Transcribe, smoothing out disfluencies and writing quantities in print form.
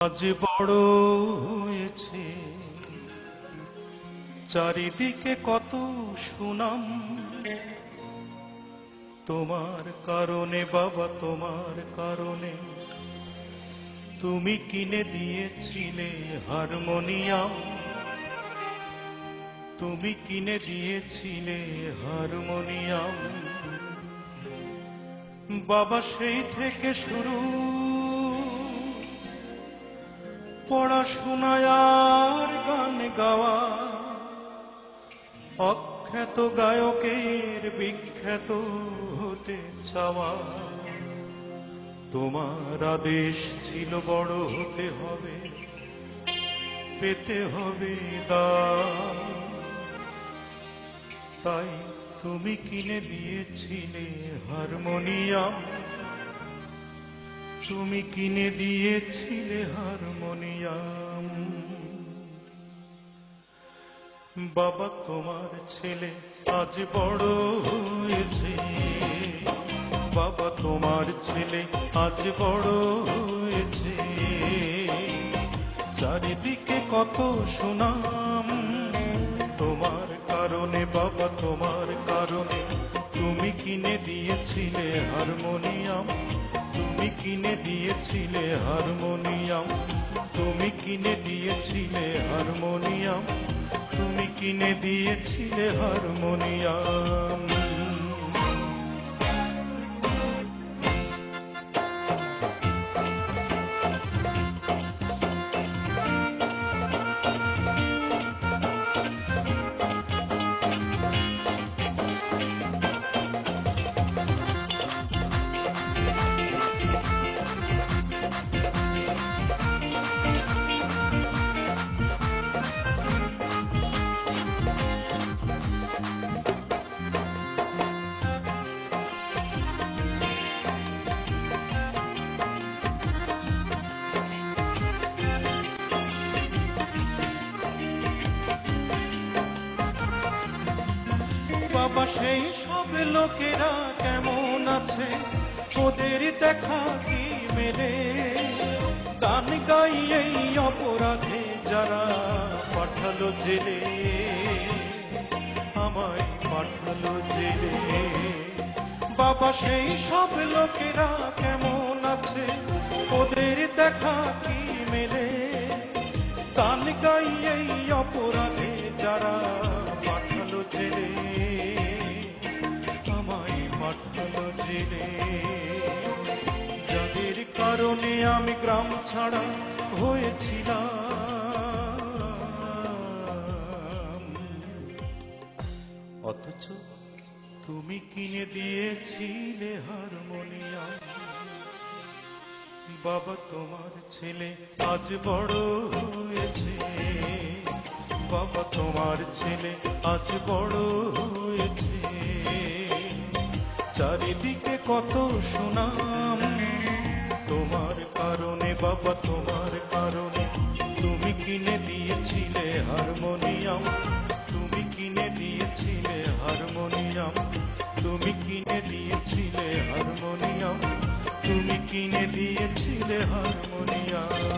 আজ বড় হয়েছে চারিদিকে কত সুনাম, তোমার কারণে বাবা, তোমার কারণে। তুমি কিনে দিয়েছিলে হারমোনিয়াম, তুমি কিনে দিয়েছিলে হারমোনিয়াম। বাবা সেই থেকে শুরু পড়াশোনায় আর গান গাওয়া, অখ্যাত গায়কের বিখ্যাত হতে চাওয়া। তোমার আদেশ ছিল বড় হতে হবে, পেতে হবে দান। তাই তুমি কিনে দিয়েছিলে হারমোনিয়াম, তুমি কিনে দিয়েছিলে হারমোনিয়াম। বাবা তোমার ছেলে আজ বড় হয়েছে, বাবা তোমার ছেলে আজ বড় হয়েছে। চারিদিকে কত সুনাম, তোমার কারণে বাবা, তোমার কারণে। তুমি কিনে দিয়েছিলে হারমোনিয়াম, তুমি কিনে দিয়েছিলে হারমোনিয়াম, তুমি কিনে দিয়েছিলে হারমোনিয়াম, তুমি কিনে দিয়েছিলে হারমোনিয়াম। বাবা সেই সব লোকেরা কেমন আছে, ওদের দেখা কি মেলে? গান গাই এই অপরাধে যারা পাঠালো জেলে, আমায় পাঠালো জেলে। বাবা সেই সব লোকেরা কেমন আছে, ওদের দেখা কি মেলে? গান গাই এই অপরাধে যারা পাঠালো জেলে, পাঠালো জেলে। যাদের কারণে আমি গ্রাম ছাড়া হয়েছিলাম, অথচ তুমি কিনে দিয়েছিলে হারমোনিয়াম। বাবা তোমার ছেলে আজ বড় হয়েছে, বাবা তোমার ছেলে আজ বড় হয়েছে। চারিদিকে কত সুনাম, তোমার কারণে বাবা, তোমার কারণে। তুমি কিনে দিয়েছিলে হারমোনিয়াম, তুমি কিনে দিয়েছিলে হারমোনিয়াম, তুমি কিনে দিয়েছিলে হারমোনিয়াম, তুমি কিনে দিয়েছিলে হারমোনিয়াম।